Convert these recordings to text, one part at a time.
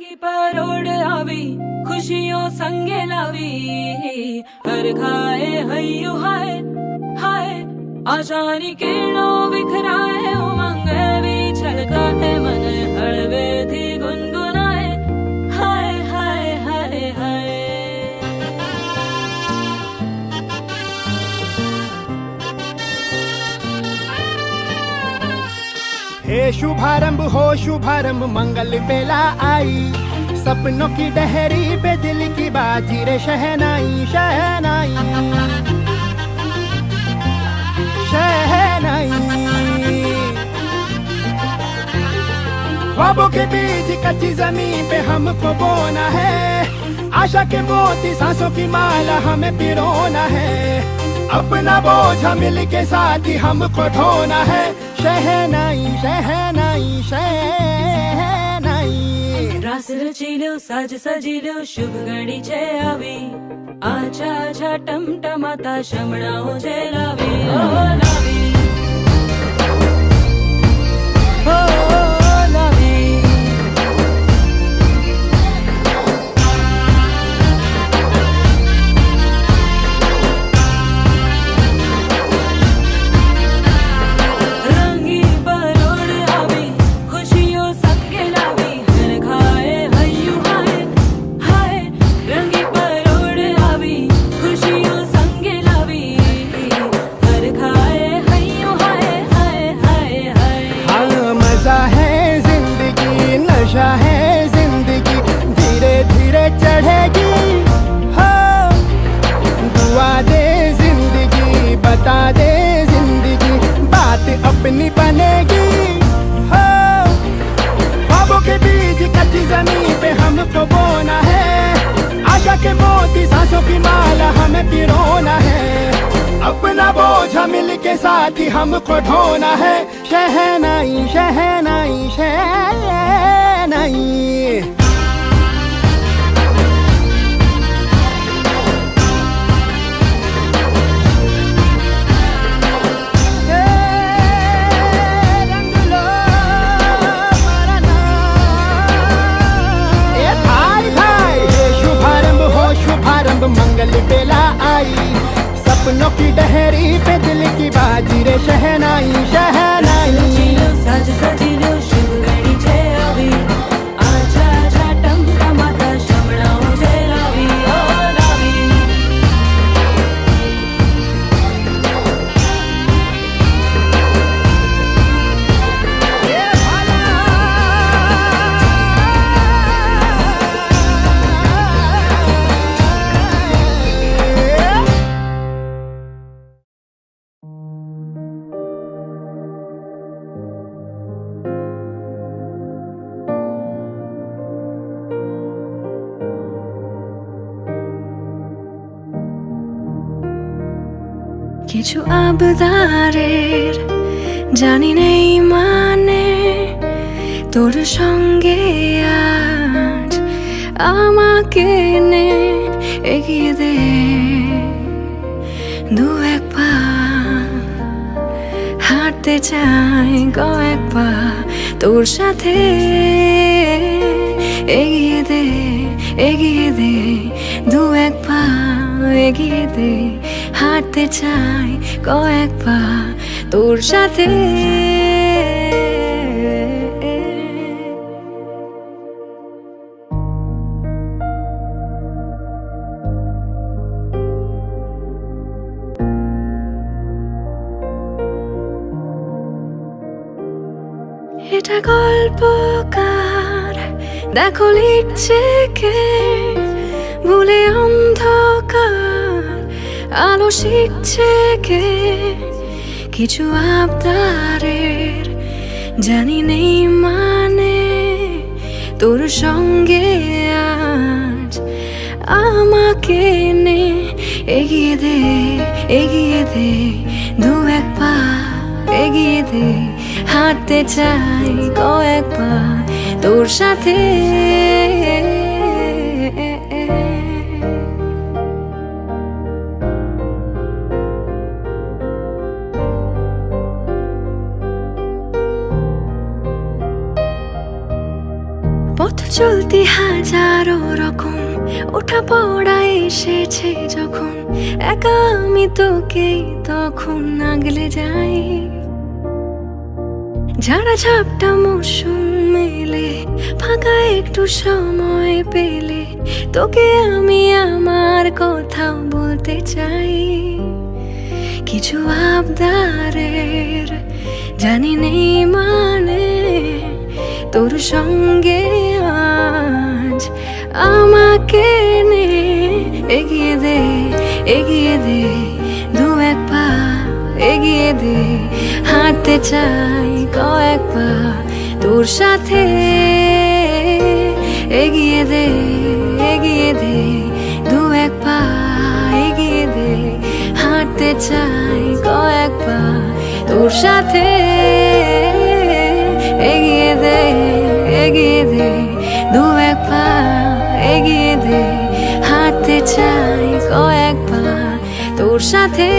रंगी परोड़ आवी खुशियों संगे लावी हर खाए हय्यू हाय हाय आशानी किरणों बिखराए उमंग भी छलकाए मन हळवे थी गुनगुनाए हाय हाय हाय हाय हे शुभारंभ हो शुभारंभ मंगल बेला आई सपनों की डहरी पे दिल की बाजी रे शहनाई शहनाई शहनाई ख्वाबों के बीज कच्ची जमीन पे हमको बोना है आशा के मोती सांसों की माला हमें पिरोना है अपना बोझ मिल के साथ ही हमको ढोना है शहनाई शहनाई शहनाई रास रचिल्यो साज सजिल्यो शुभ घड़ी छे आवी आछा आछा टमटमाता शमणाओ जे लावी ओ लावी ओ लावी नशा है जिंदगी धीरे धीरे चढ़ेगी हो दुआ दे जिंदगी बता दे जिंदगी बात अपनी बनेगी हो ख्वाबों के बीज कच्ची जमीन पे हमको बोना है आशा के मोती सांसों की माला हमें पिरोना है अपना बोझ मिल के साथ ही हमको ढोना है शहनाई शहनाई शहनाई शुभारंभ हो शुभारंभ मंगल बेला आई सपनों की डहरी पे दिल की बाजी रे शहनाई शहनाई साज सजिल्यो शुभ घड़ी छे आवी आछा आछा टमटमाता शमणाओ जे लावी ओ लावी কিছু আবদারের জানি নেই মানে তোর সঙ্গে আজ আমাকে নে এগিয়ে দে দু এক পা হাঁটতে চাই কয়েক পা তোর সাথে এগিয়ে দে দু এক পা এগিয়ে দে হাঁটতে চাই কয়েক পা তোর সাথে এটা গল্পকার দেখো লিখছে কে ভুলে অন্ধকার আলো শিখছে কে কিছু আবদারের জানি নেই মানে তোর সঙ্গে আজ আমাকে নে এগিয়ে দে দু এক পা এগিয়ে দে হাঁটতে চাই কয়েক পা তোর সাথে পথ চলতি হাজারো রকম ওঠা পড়া এসেছে যখন, একা আমি তোকেই তখন আগলে যাই। ঝাড়া ঝাপটা মৌসুম মেলে, ফাঁকা একটু সময় পেলে তোকে আমি আমার কথা বলতে চাই। কিছু আবদারের জানি নেই মানে, তোর সঙ্গে আজ আমাকে নে। এগিয়ে দে, এগিয়ে দে, দু এক পা এগিয়ে দে, হাঁটতে চাই কয়েক পা তোর সাথে। এগিয়ে দে, এগিয়ে দে, দু এক পা এগিয়ে দে, হাঁটতে চাই কয়েক পা তোর সাথে। এগিয়ে দে, এগিয়ে দে, দু এক পা এগিয়ে দে, হাঁটতে চাই কয়েক পা তোর সাথে।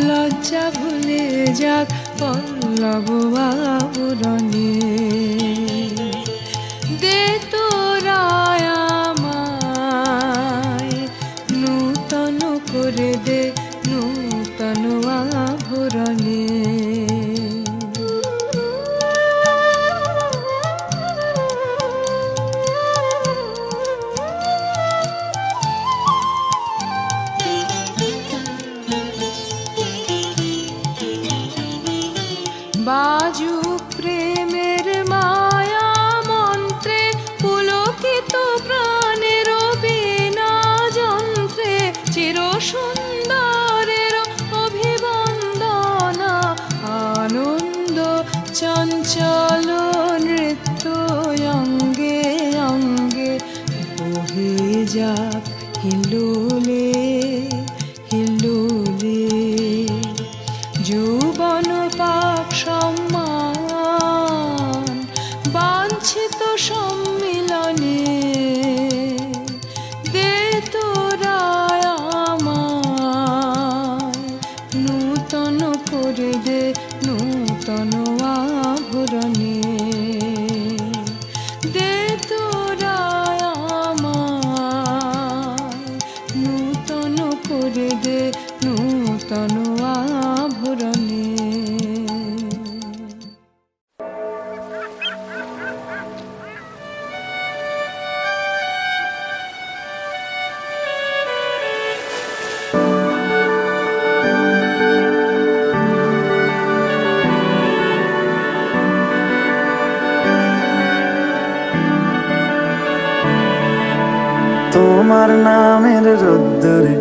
লজ্জা ভুলে যাক পল্লব আবরণে, দে তোরা আমায় নূতন করে দে নূতন আভরণে। বাজুক প্রেমের মায়া মন্ত্রে, পুলকিত প্রাণের বীণা যন্ত্রে, চির সুন্দরের অভিবন্দনা, আনন্দ চঞ্চল নৃত্য অঙ্গে অঙ্গে বহে যাক হিলোলে হিলোলে। যৌবন পাক সম্মান বাঞ্ছিত সম্মিলনে, দে তোরা আমায় নূতন করে দে নূতন আভরণে, দে তোরা আমায় নূতন করে দে নূতন আভরণে। তোমার নামের রোদ্দুরে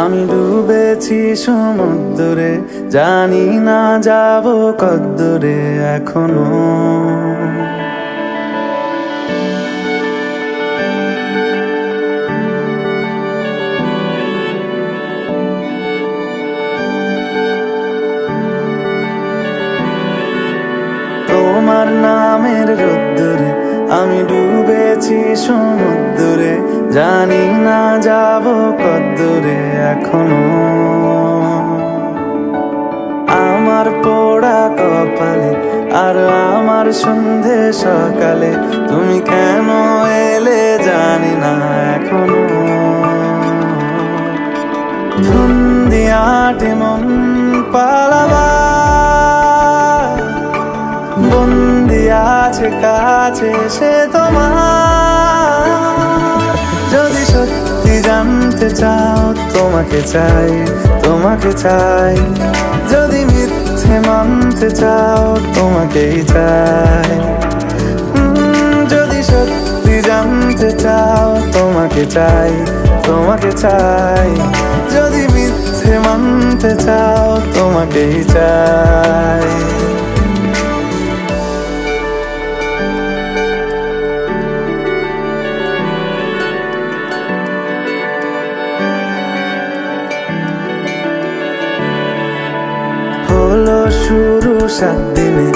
আমি ডুবেছি সমুদ্রে, জানি না যাব কদ্দুরে এখনো। তোমার নামের রোদ্দুরে আমি ডুবেছি সমুদ্রে, জানি না যাব কদ্দুরে এখনো। আমার পোড়া কপালে আর আমার সন্ধে সকালে তুমি কেন এলে জানি না এখনো। ধুন্দিয়াটে মন পালাবা বন্দি আছে কাছে সে তোমার। যদি সত্যি জানতে চাও তোমাকে চাই, তোমাকে চাই। যদি মিথ্যে মানতে চাও তোমাকেই চাই। যদি সত্যি জানতে চাও তোমাকে চাই, তোমাকে চাই। যদি মিথ্যে মানতে চাও তোমাকেই চাই। হলো শুরু 7 দিনে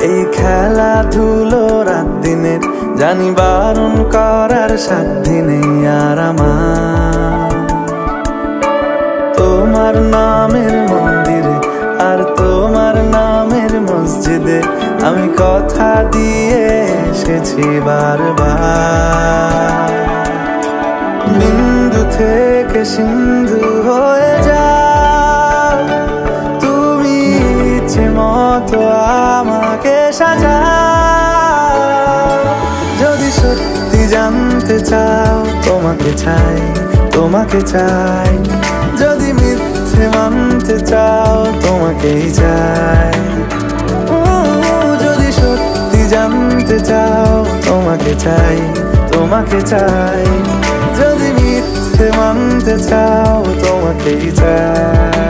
এই খেলাধুলো রাত দিনের, জানি বারণ করার সাধ্য নেই আর আমার। তোমার নামের মন্দিরে আর তোমার নামের মসজিদে আমি কথা দিয়ে এসেছি বারবার। বিন্দু থেকে সিন্ধু হয়ে যাও তুমি, ইচ্ছে মতো আমাকে সাজাও। যদি সত্যি জানতে চাও তোমাকে চাই, তোমাকে চাই। যদি মিথ্যে মানতে চাও তোমাকেই চাই। যদি সত্যি জানতে চাও তোমাকে চাই, তোমাকে চাই। যদি মিথ্যে মানতে চাও তোমাকেই চাই।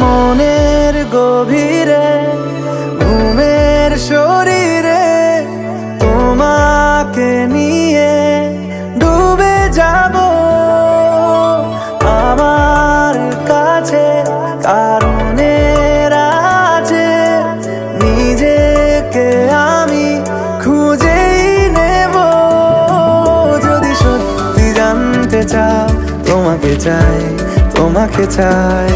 মনের গভীরে ঘুমের শরীরে তোমাকে নিয়ে ডুবে যাব। আমার কাছে কারণের আছে, নিজেকে আমি খুঁজেই নেব। যদি সত্যি জানতে চাও তোমাকে চাই, তোমাকে চাই।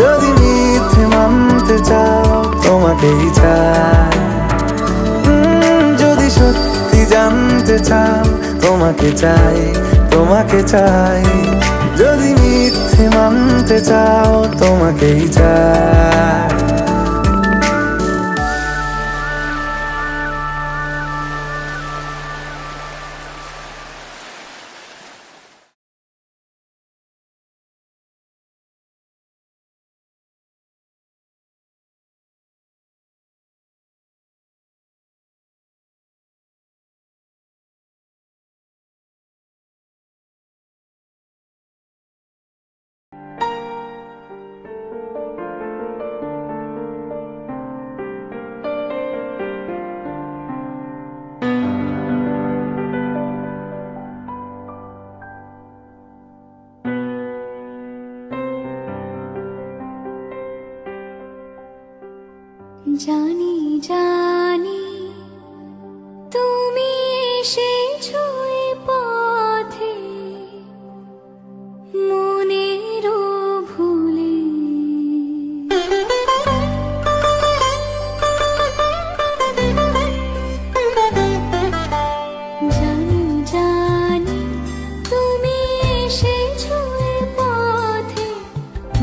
যদি মিথ্যে মানতে চাও তোমাকেই চাই। যদি সত্যি জানতে চাও তোমাকে চাই, তোমাকে চাই। যদি মিথ্যে মানতে চাও তোমাকেই চাই। জানি জানি তুমি এসেছো এ পথে মনেরও ভুলে। জানি জানি তুমি এসেছো এ পথে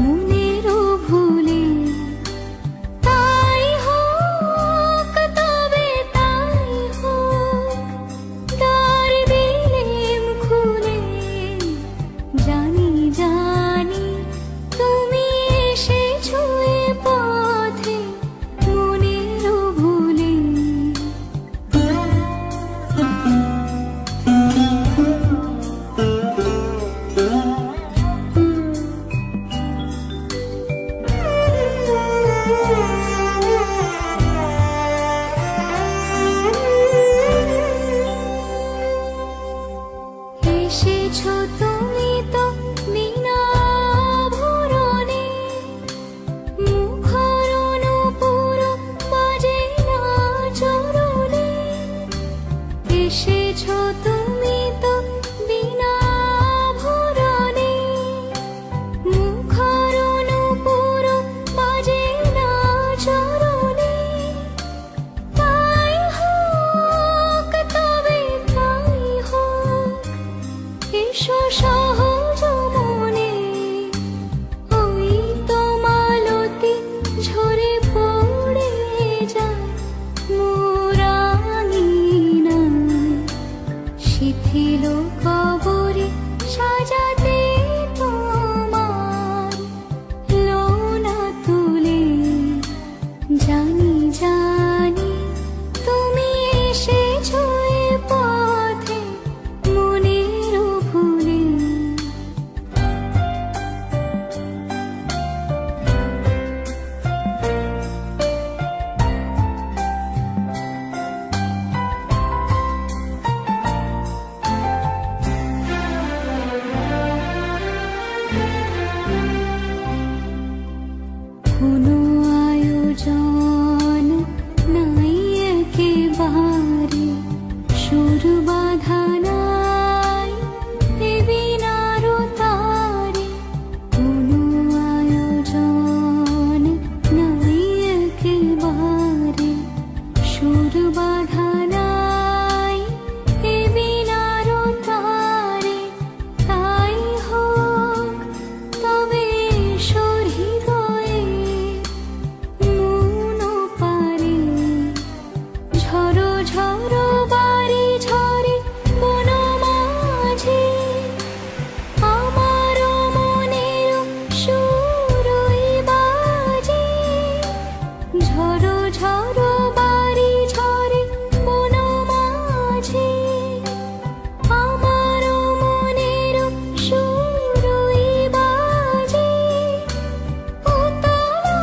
মনেরও ভুলে। তাই হোক তবে ঝড়ো ঝড়ো বাড়ি ঝরে মন মাঝে আমার মনের সুরই বাজে উতলা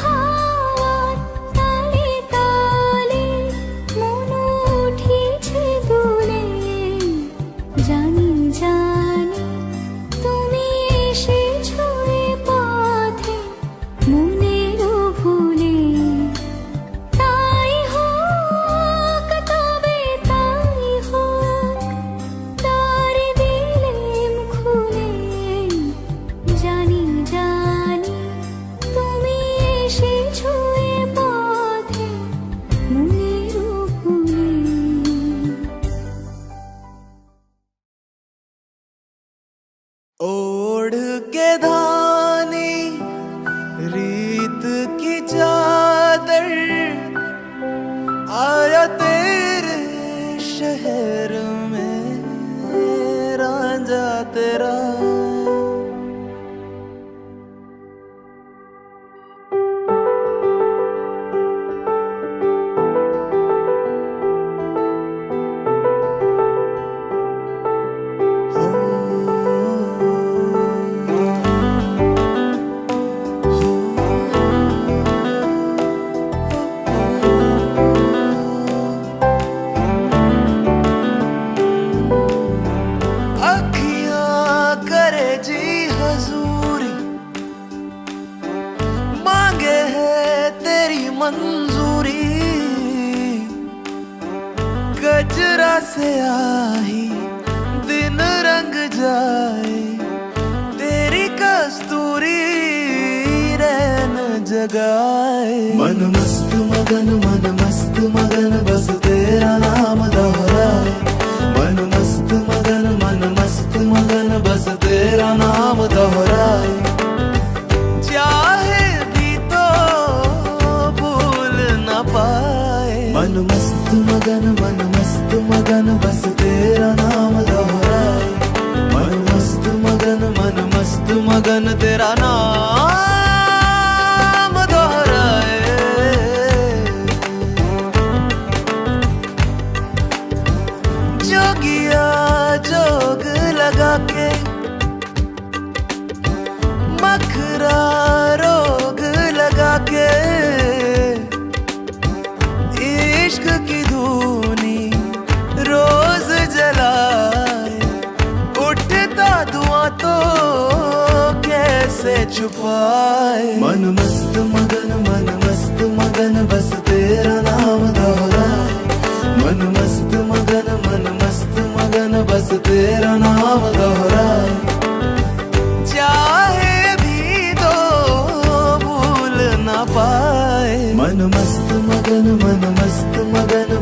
হাওয়ার তালে তালে মন উঠেছে দুলে জানি জানি তুমি এসেছো এ পথে মনের ভুলে তাই হোক তবে তাই হোক তার দিলেম খুলে জানি জানি তুমি এসেছো এ পথে মনের ভুলে ओढ़ के धानी रीत की चादर आया तेरे शहर में रांझा तेरा अखियां करे जी हजूरी मांगे है तेरी मंजूरी गजरा से आई दिन रंग जाए तेरी कस्तूरी रैन जगाए मन मस्त मगन बस तेरा नाम दोहराए मन मस्त मगन बस तेरा नाम दोहराए चाहे भी तो भूल न पाए मन मस्त मगन बस तेरा नाम दोहराए मन मस्त मगन तेरा नाम दोहराए जोगिया जोग लगा के मखरा रोग लगा के इश्क की धूनी रोज जलाए उठता धुआं तो कैसे छुपाए मन मस्त मगन बस तेरा नाम दोहराए मन मस्त मगन बस तेरा नाम दोहराए चाहे भी तो भूल न पाए मन मस्त मगन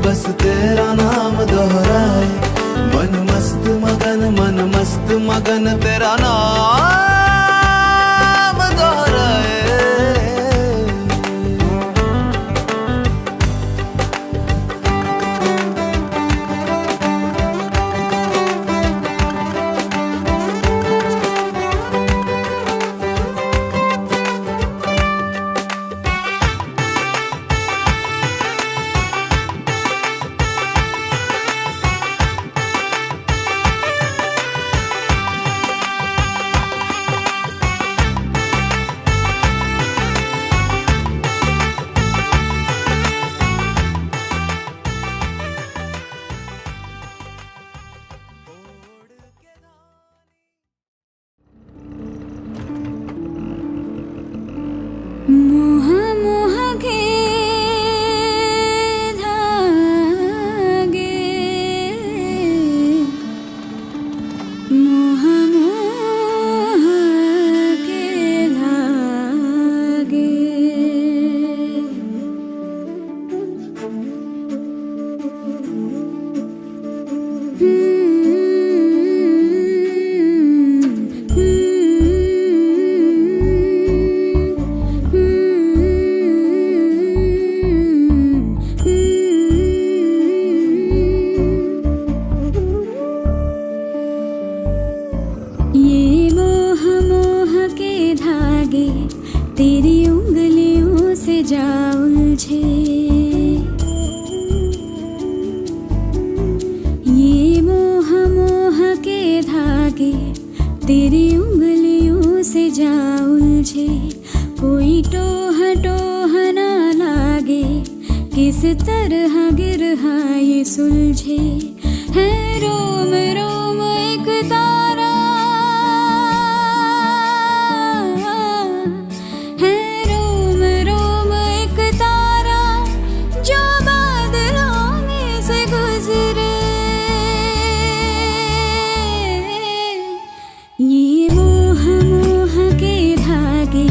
बस तेरा नाम दोहराए मन मस्त मगन तेरा नाम दोहराए उलझे ये मोह मोह के धागे तेरी उंगलियों से जा उलझे कोई टोह टोह ना लागे किस तरह गिरहा ये सुलझे है रोम रोम एक तारा है रोम रोम एक तारा जो बादलों में से गुजरे ये मोह मोह के धागे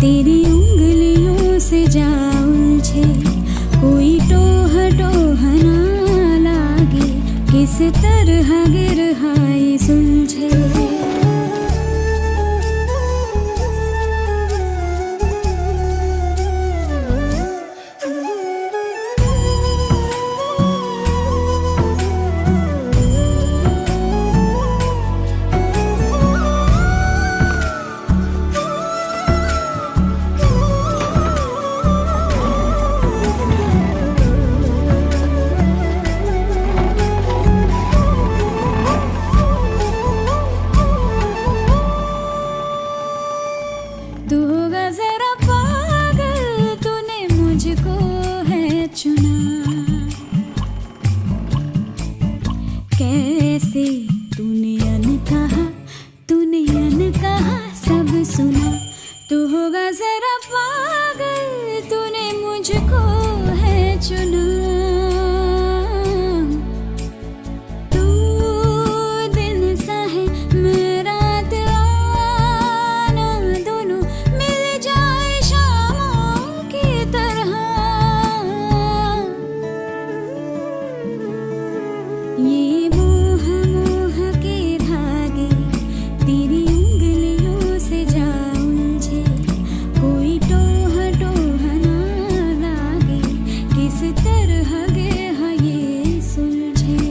तेरी उंगलियों से जा उलझे कोई टोह टोह ना लागे किस तरह गिरहा ये सुलझे तू होगा जरा पागल तूने मुझको है चुना कैसे तूने अनकहा सब सुना तू होगा जरा पागल तूने मुझको है चुना तू दिन सा है मेरा आना दोनों मिल जाए शामों की तरह ये मोह मोह के धागे तेरी उंगलियों से जा उलझे कोई टोह टोह ना लागे किस तरह गिरहा ये सुलझे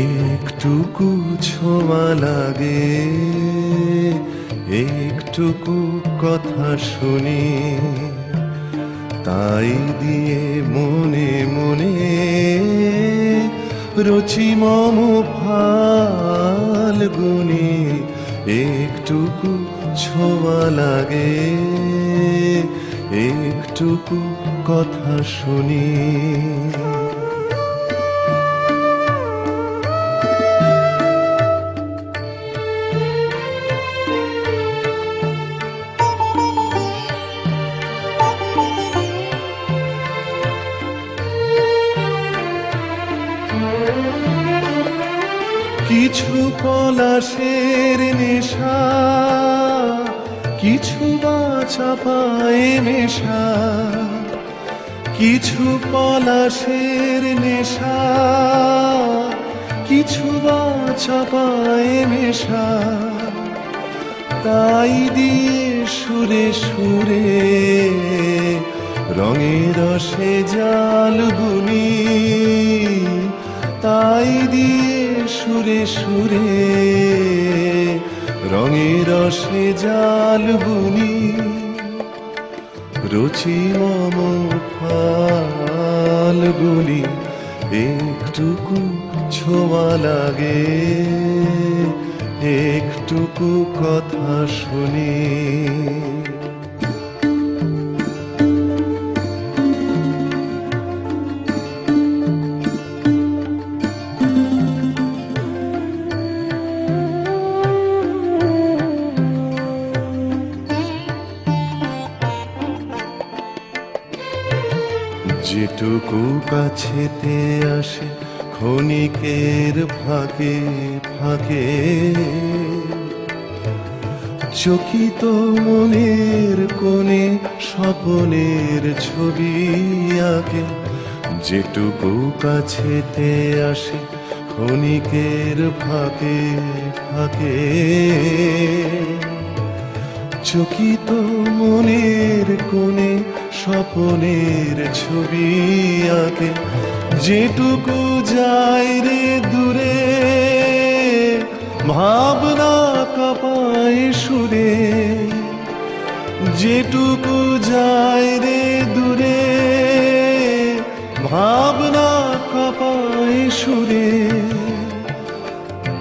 একটুকু ছোঁয়া লাগে একটুকু কথা শুনি তাই দিয়ে মনে মনে রচি মম ফাল্গুনি একটুকু ছোঁয়া লাগে একটুকু কথা শুনি কিছু পলাশের নেশা কিছু বা চাপায় মেশা কিছু পলাশের নেশা কিছু বা চাপায় মেশা তাই দিয়ে সুরে সুরে রঙে রসে জাল বুনি তাই দিয়ে সুরে সুরে রঙে রসে জাল বুনি রুচি মম ফাল্গুনি একটুকু ছোঁয়া লাগে একটুকু কথা শুনি যেটুকু কাছেতে আসে ক্ষণিকের ফাঁকে ফাঁকে, চকিত মনের কোণে স্বপনের ছবি আঁকে। যেটুকু কাছেতে আসে ক্ষণিকের ফাঁকে ফাঁকে, চকিত মনের কোণে স্বপনের ছবি আঁকে। যেটুকু যায় রে দূরে ভাবনা কাঁপায় সুরে, যেটুকু যায় রে দূরে ভাবনা কাঁপায় সুরে,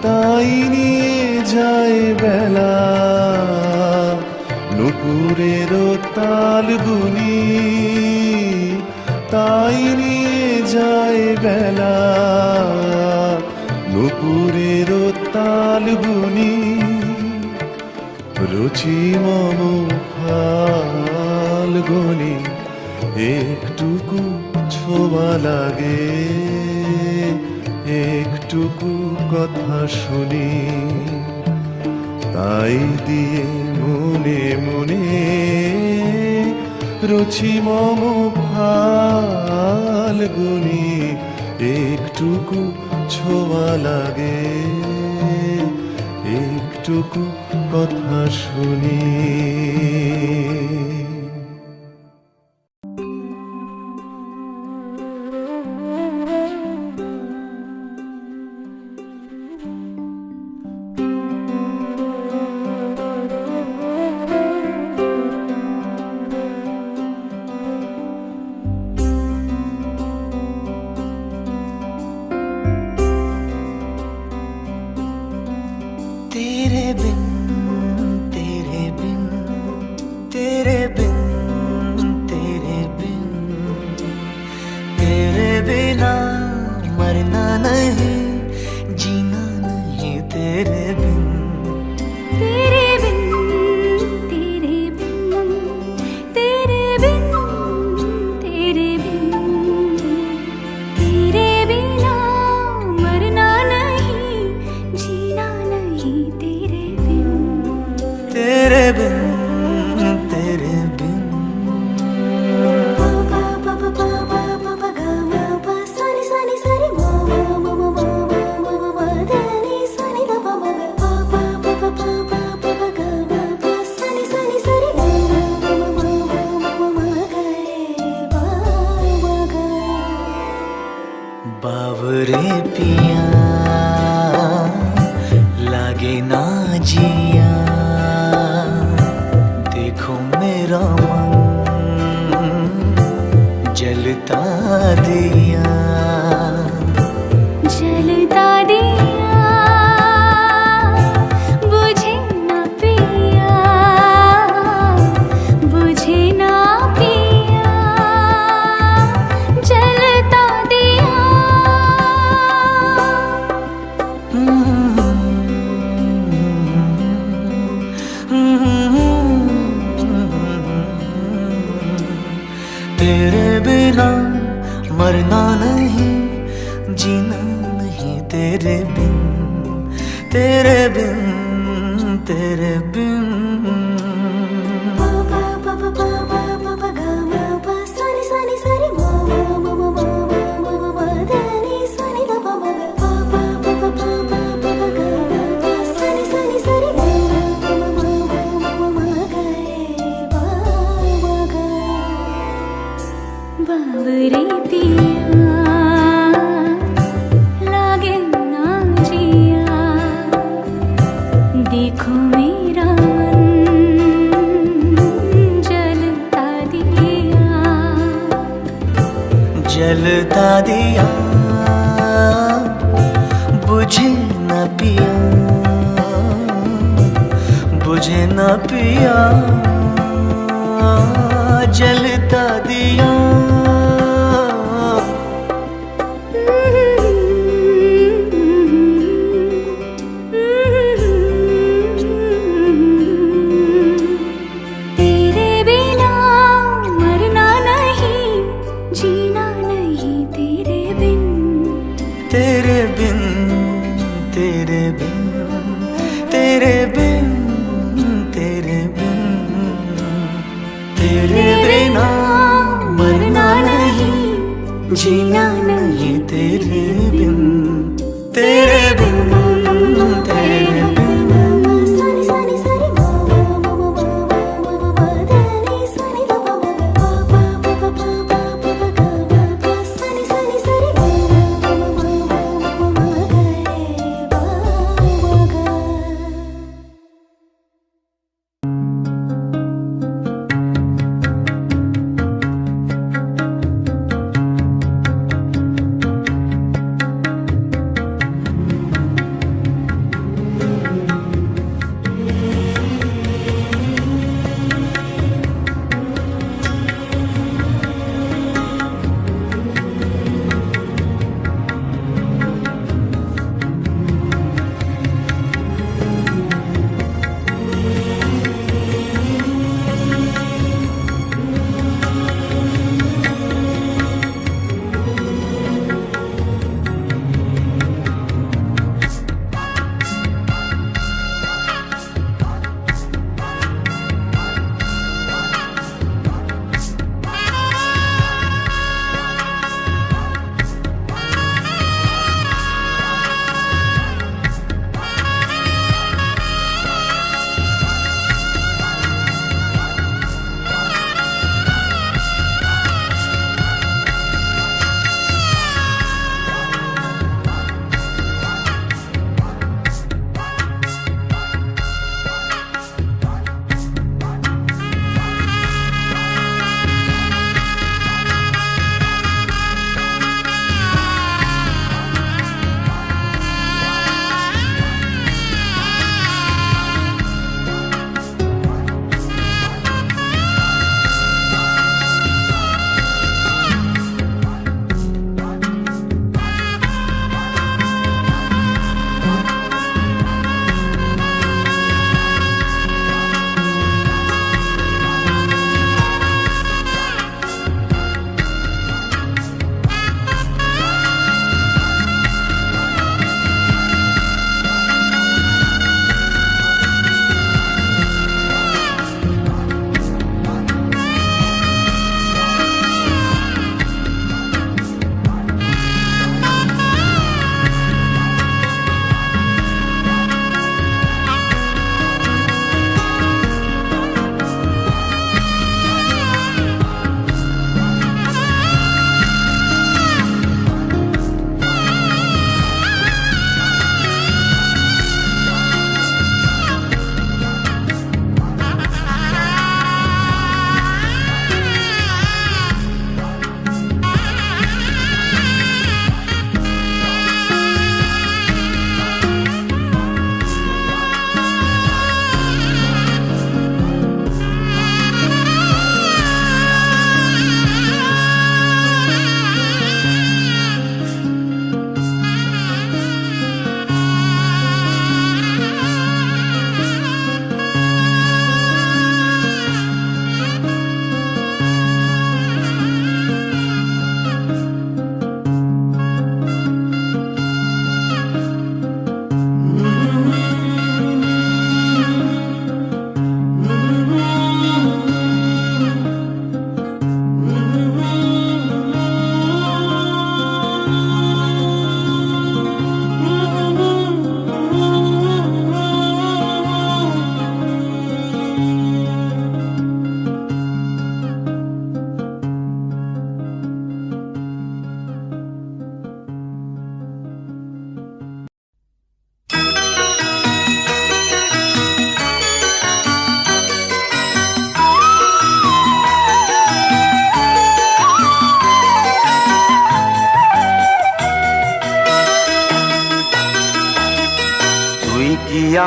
তাই নিয়ে যায় বেলা নুপুরের তাল বুনি, তাই নিয়ে যায় বেলা নুপুরের তাল বুনি। রুচি মম ফাল্গুনি একটুকু ছোঁয়া লাগে, একটুকু কথা শুনি, তাই দিয়ে মনে মনে রুচি মম ফাল্গুনি একটুকু ছোঁয়া লাগে, একটুকু কথা শুনি। तेरे बिन तेरे बिन तेरे बिन तेरे बिन, तेरे बिना मरना नहीं जीना नहीं तेरे बिन। तेरे बिन तेरे बिन तेरे बिन तेरे बिन, तेरे बिना मरना नहीं जीना नहीं तेरे बिन। तेरे बिन तेरे बिन पा पा पा पा पा पा पा गा मा पा सानी सानी सानी मा मा मा मा मा मा मा मा धा नी सानी धा पा मा गा पा पा पा पा पा पा पा गा मा पा सानी सानी सानी मा मा मा मा मा मा मा गा रे बा मा गा। बावरे पिया लागे ना जिया, देखो मेरा मन जलता दिया, जलता दिया बुझे ना पिया, बुझे ना पिया जलता दिया। तेरे बिना मरना नहीं जीना नहीं तेरे बिन, तेरे बिन तेरे बिन। पा पा पा पा पा पा पा पा गा मा पा सानी सानी सानी मा मा मा मा मा मा मा मा धा नी सानी धा पा मा गा पा पा पा पा पा पा पा गा मा पा सानी सानी सानी मा मा मा मा मा मा मा गा रे बा मा गा। बावरे पिया लागे ना जिया, देखो मेरा मन जलता दिया, जलता दिया बुझे न पिया, बुझे न पिया जलता दिया। तेरे बिना मरना नहीं जीना तेरे बिन तेरे बिन तेरे बिन तेरे बिन तेरे बिना मरना नहीं जीना नहीं तेरे बिन तेरे बिन तेरे बिन सनी सनी सरी मा मा मा मा मा मा मा धनी सनी द पा मा पा पा पा पा पा पा पा गा मा पा सनी सनी सरी मा मा मा मा मा मा मा गा रे बा मा गा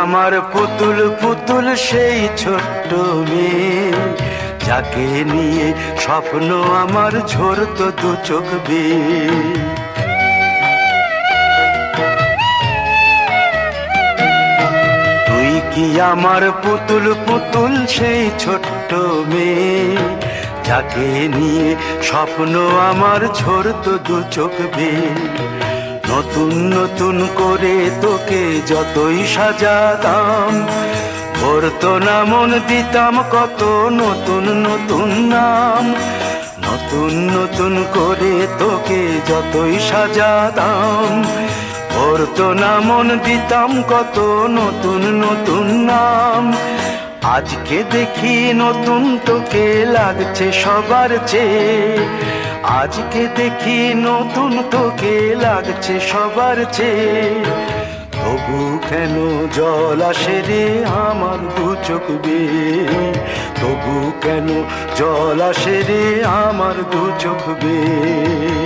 আমার পুতুল পুতুল সেই ছোট্ট মেয়ে, যাকে নিয়ে স্বপ্ন আমার ঝরতো দু চোখ বেয়ে। তুই কি আমার পুতুল পুতুল সেই ছোট্ট মেয়ে, যাকে নিয়ে স্বপ্ন আমার ঝরতো দু চোখ বেয়ে। নতুন নতুন করে তোকে যতই সাজাতাম, ভরতো না মন দিতাম কত নতুন নতুন নাম। নতুন নতুন করে তোকে যতই সাজাতাম, ভরতো না মন দিতাম কত নতুন নতুন নাম। আজকে দেখি নতুন তোকে লাগছে সবার চেয়ে, আজকে দেখি নতুন তোকে লাগছে সবার চেয়ে। তবু কেন জল আসে রে আমার দু চোখ বেয়ে, তবু কেন জল আসে রে আমার দু চোখ বেয়ে।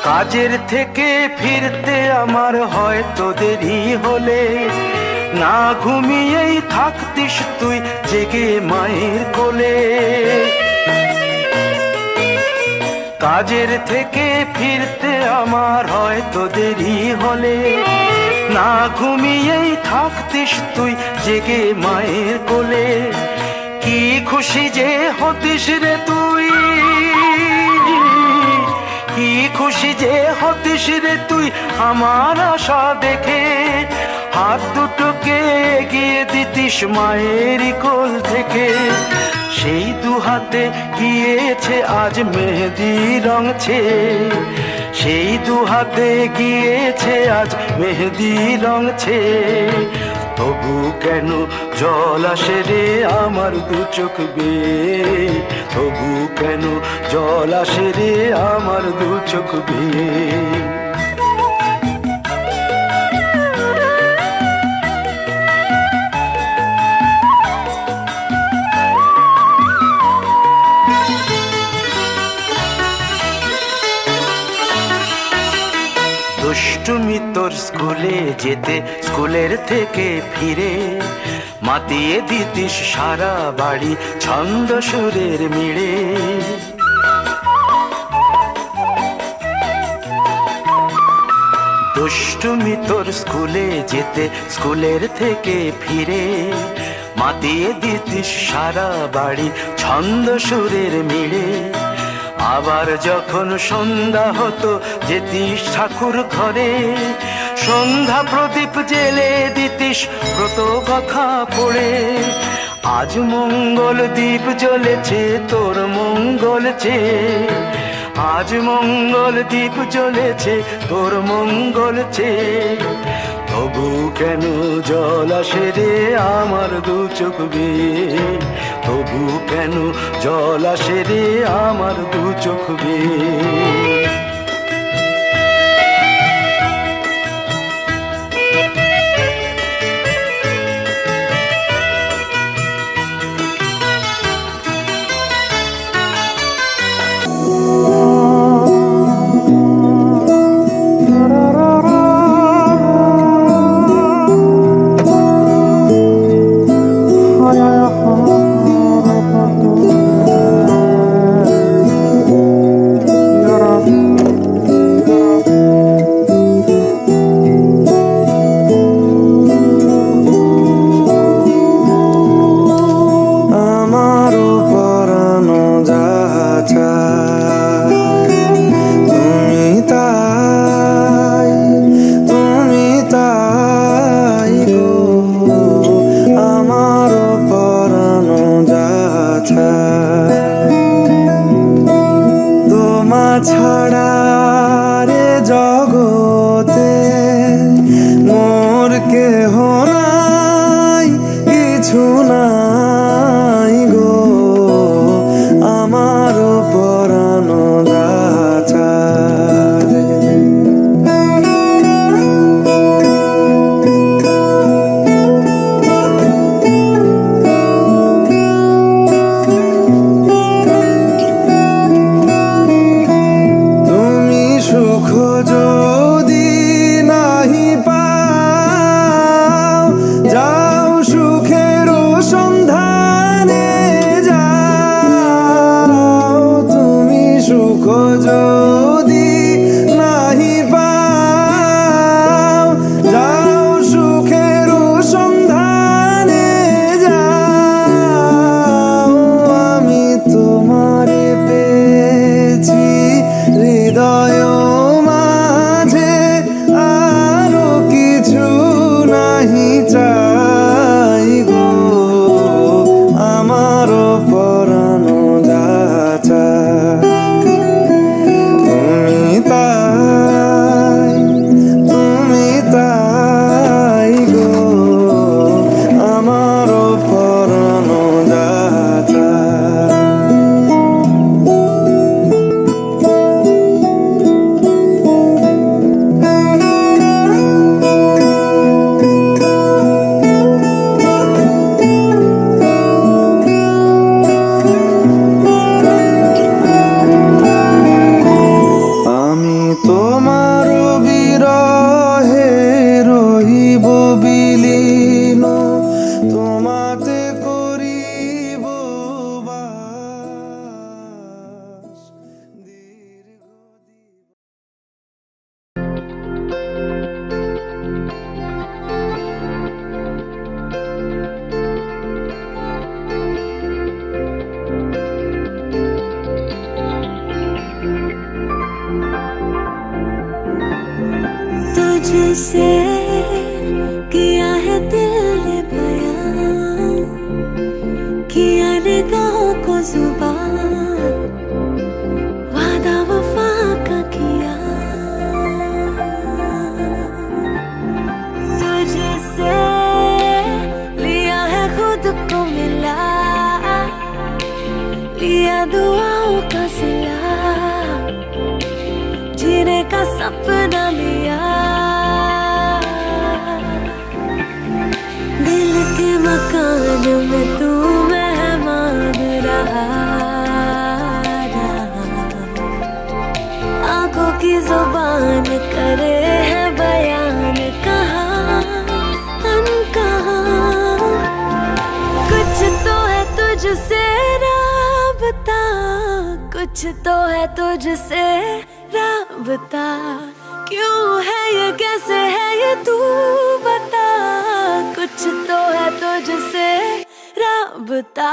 কাজের থেকে ফিরতে আমার হয়তো দেরি হলে, না ঘুমিয়েই থাকতিস তুই জেগে মায়ের কোলে। কাজের থেকে ফিরতে আমার হয়তো দেরি হলে, না ঘুমিয়েই থাকতিস তুই জেগে মায়ের কোলে। কি খুশি যে হতিস রে তুই, কি খুশি যে হতিস রে তুই আমার আশা দেখে। হাত দুটোকে এগিয়ে দিতিস মায়ের কোল থেকে, সেই দু হাতে গিয়েছে আজ মেহেদি রং ছেয়ে, সেই দু হাতে গিয়েছে আজ মেহেদি রং ছেয়ে। তবু কেন জল আসে রে আমার দু চোখ বেয়ে, তবু কেন জল আসে রে আমার দু চোখ বেয়ে। দুষ্টুমি তোর স্কুলে যেতে, স্কুলের থেকে ফিরে মাতিয়ে দিতিস সারা বাড়ি ছন্দ সুরের মিড়ে। দুষ্টুমি তোর স্কুলে যেতে, স্কুলের থেকে ফিরে মাতিয়ে দিতিস সারা বাড়ি ছন্দ সুরের মিড়ে। আবার যখন সন্ধ্যা হতো যেতিস ঠাকুর ঘরে, সন্ধ্যা প্রদীপ জেলে দিতিস ব্রত কথা পড়ে। আজ মঙ্গল দ্বীপ জ্বলেছে তোর মঙ্গল চেয়ে, আজ মঙ্গল দ্বীপ জ্বলেছে তোর মঙ্গল চেয়ে। তবু কেন জল আসে রে আমার দু চোখ বেয়ে, তবু কেন জল আসে রে আমার দু চোখ বেয়ে। ছাড়া রে জগতে মোর কেহ নাই, কিছু নাই গো আমার পরানো যাছা। যদি নাহি পাও হৃদয় মাঝে আরো কিছু নাহি চাই গো, আমারও পরানো যা চায় তুমি তাই গো, আমারও পরানো যা চায়। আমি তোমার বিরহে রহিব বিলীন, তোমাতে করিব বাস দীর্ঘদিন। तुझसे किया है दिल ने बयां, किया निगाहों को जुबान, वादा वफा का किया। तुझसे लिया है खुद को मिला, लिया दुआओं का सिला, जीने का सपना लिया। दिल के मकान में तू मेहमान रहा, आंखों की जुबान करे है बयान, कहाँ अनकहा। कुछ तो है तुझसे राबता, कुछ तो है तुझसे राबता। क्यों है ये, कैसे है ये, तू बता। कुछ तो है तुझसे राबता।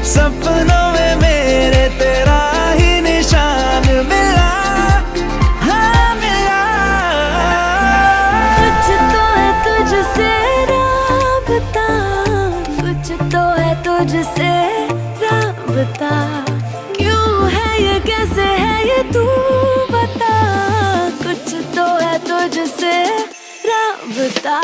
सपनों में मेरे तेरा ही निशान मिला, हाँ मिला। कुछ तो है तुझसे राबता, कुछ तो है तुझसे राबता। क्यों है ये, कैसे है ये, तू बता। कुछ तो है तुझसे राबता।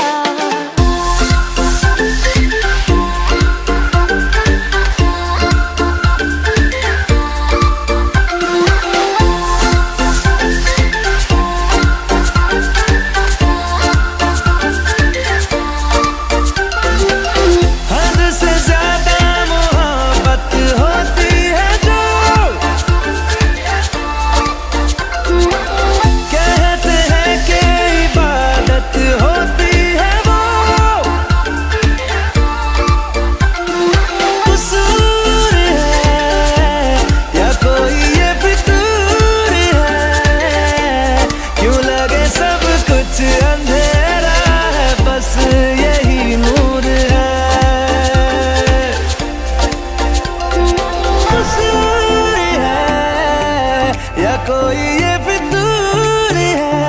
कोई ये फितूर है,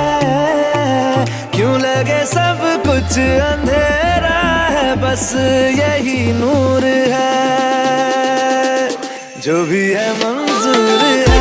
क्यों लगे सब कुछ अंधेरा। बस यही नूर है, जो भी है मंजूर है।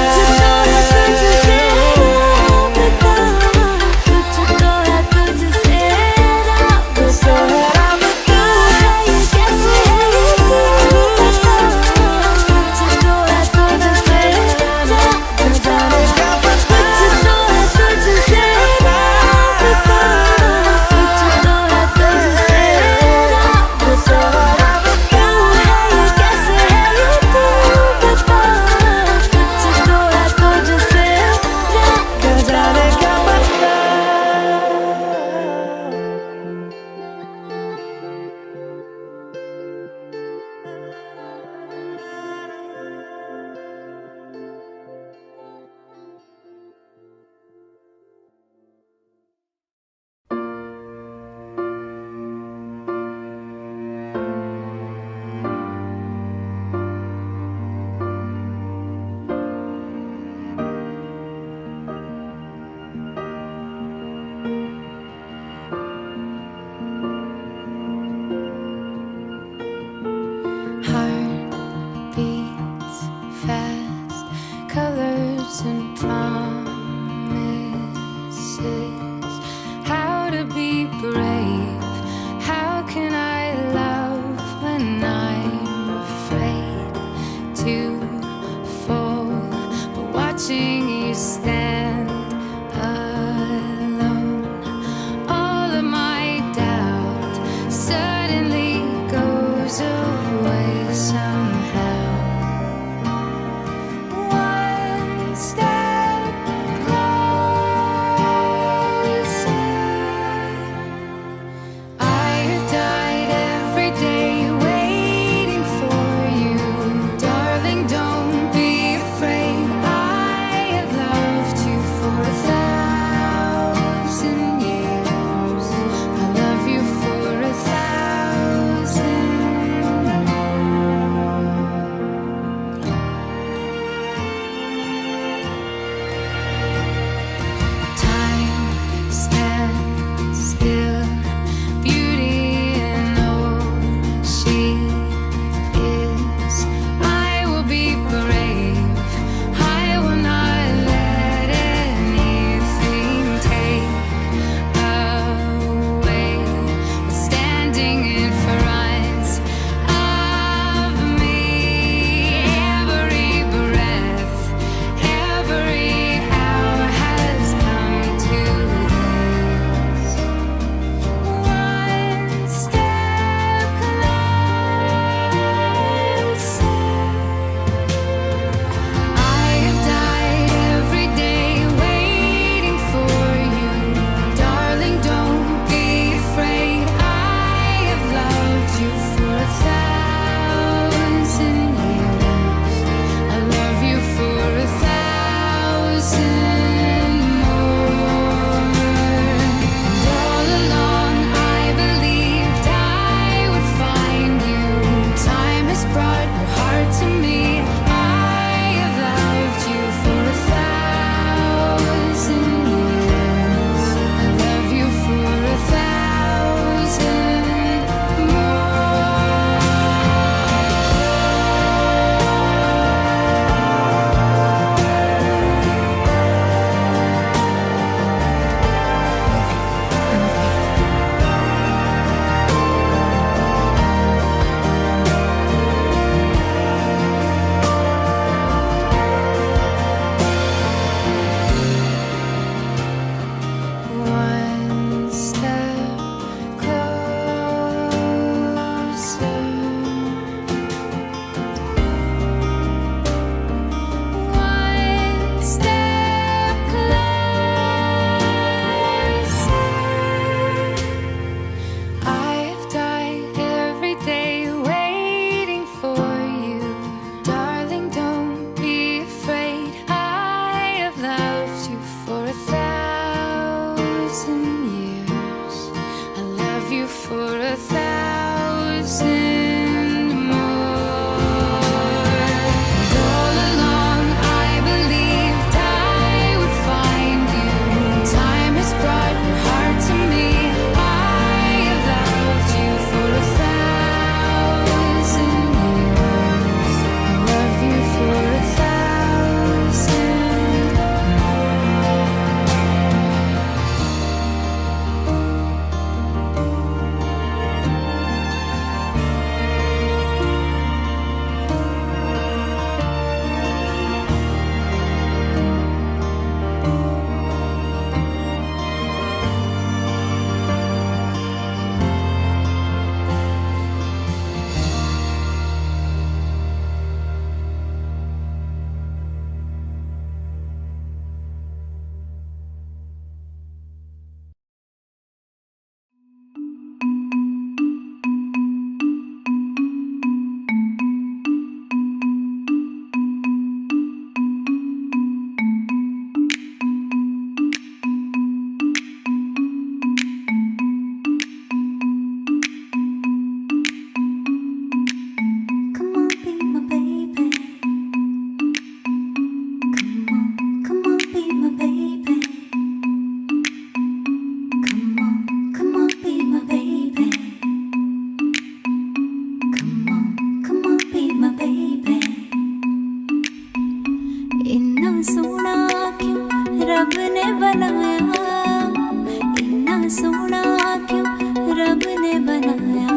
बनाया,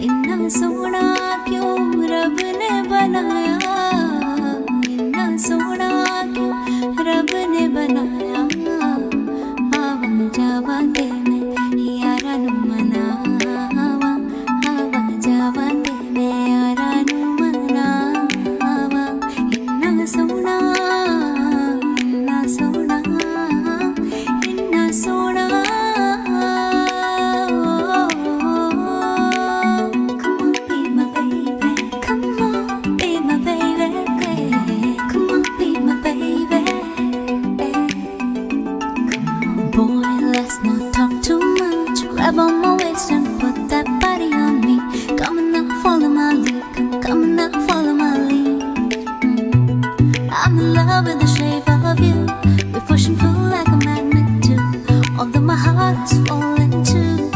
इतना सोना क्यों रब ने बनाया, इतना सोना क्यों रब ने बनाया, आवा जावा दे मैं यारा नु मनावा, आवा जावा दे मैं यारा नु मनावा, इतना सोना, इतना सोना, इतना सोना. Come on, be my baby. Come on, be my baby. Boy, let's not talk too much. Grab on my waist and put that body on me. Come on now, follow my lead. Come on now, follow my lead. I'm in love with the shape of you. We push and pull like a magnet too. Although my heart is falling too.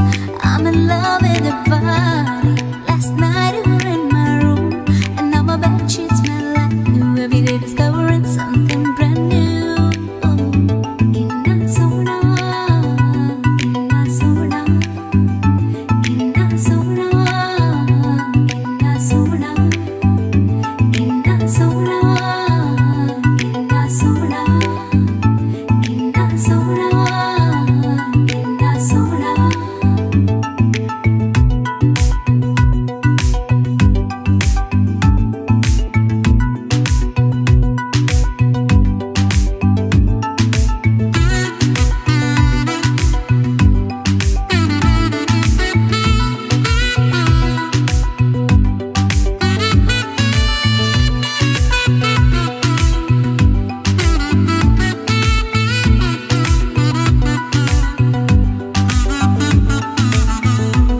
I'm in love with your body. Last night you were in my room, and now my bed sheets smell like you. Every day discovering something brand new. Inna sona, inna sona, inna sona, inna sona, inna sona, inna sona, inna sona, inna sona.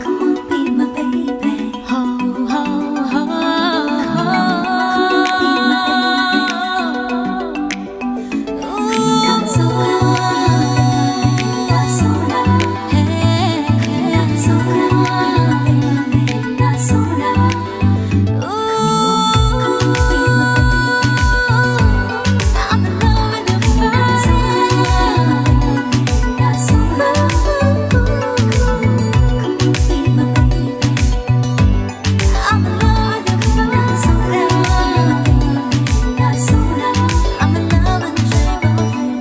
Come on, be my baby. Ho, ho, ho. Inna sona, inna sona, inna sona, inna sona. I'm in love with your body. Inna sona, be my baby. I'm in love with your body. Inna sona, I'm in love with the shape of you.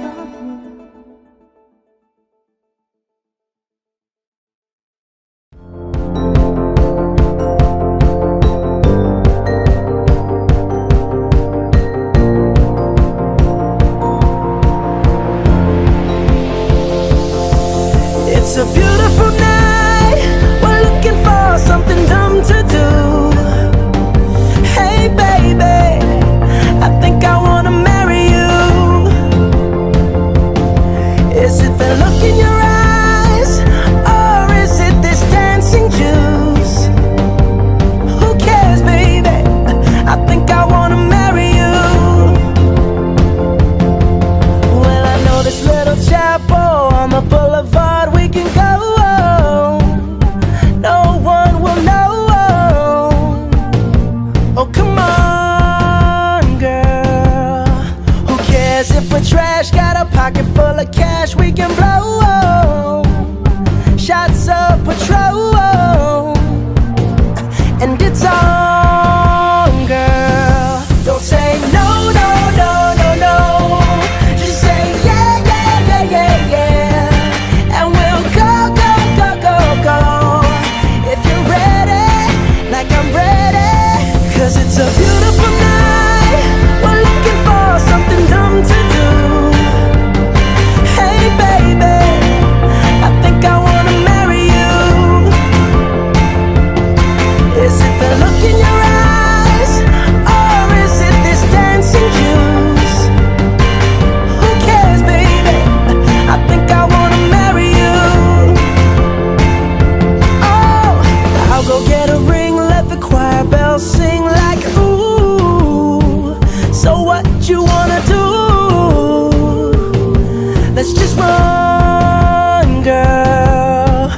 It's a beautiful night. We're looking for something dumb to do. Hey baby, I think I wanna marry you. Is it the look in your eyes, or is it this dancing juice? Who cares, baby? I think I wanna marry you. Well, I know this little chapel on the boulevard we can go. No one will know. Oh, come on, girl. Who cares if we're trash? Got a pocket full of cash we can blow. Shots of Patrol, and it's on, girl. Don't say no, no, no, no, no. Just say yeah, yeah, yeah, yeah, yeah. And we'll go, go, go, go, go. If you're ready, like I'm ready. 'Cause it's a beautiful night. We're looking for something dumb to do. Hey baby, I think I wanna marry you. Is it the look in your eyes, or is it this dancing juice? Who cares, baby? I think I wanna marry you. Oh, I'll go get a ring, let the choir bells sing like ooh. So what you wanna do? Let's just run, girl.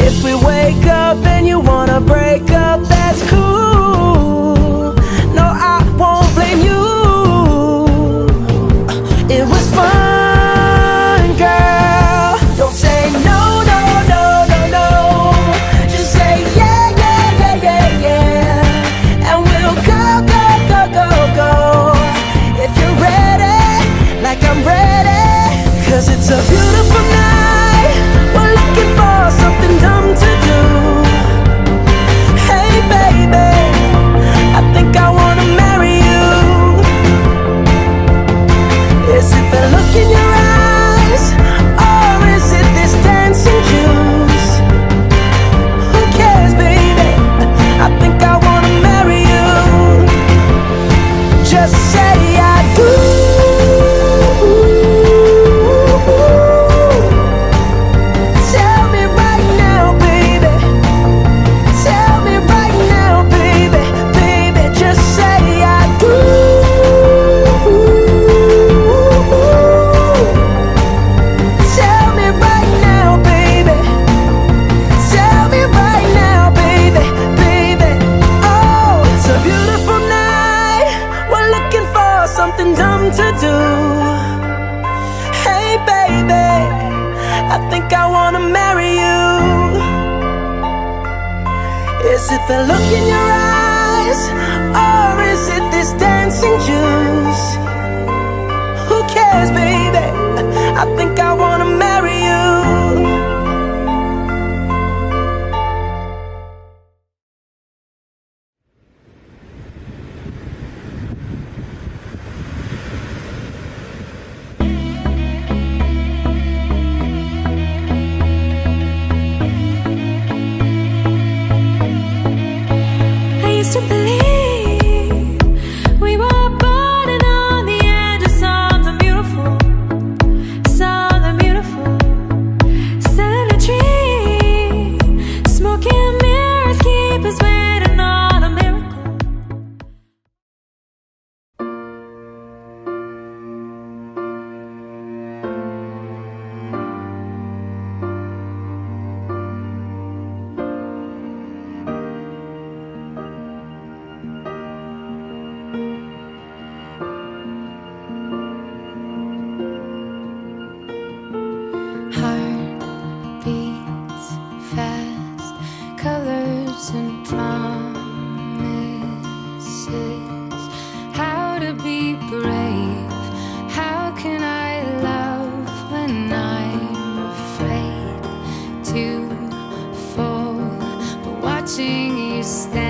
If we wake up and you wanna break up, that's cool. No, I won't blame you. It was fun, girl. Don't say no, no, no, no, no. Is it the look in your eyes, or is it this dancing juice? Who cares, baby? I think I wanna marry you. I used to believe we were burning on the edge of something beautiful, something beautiful. Selling a dream, smoking mirrors keep us waiting on a miracle. Heart beats fast, colors and promises. How to be brave? How can I love when I'm afraid to fall? But watching you stand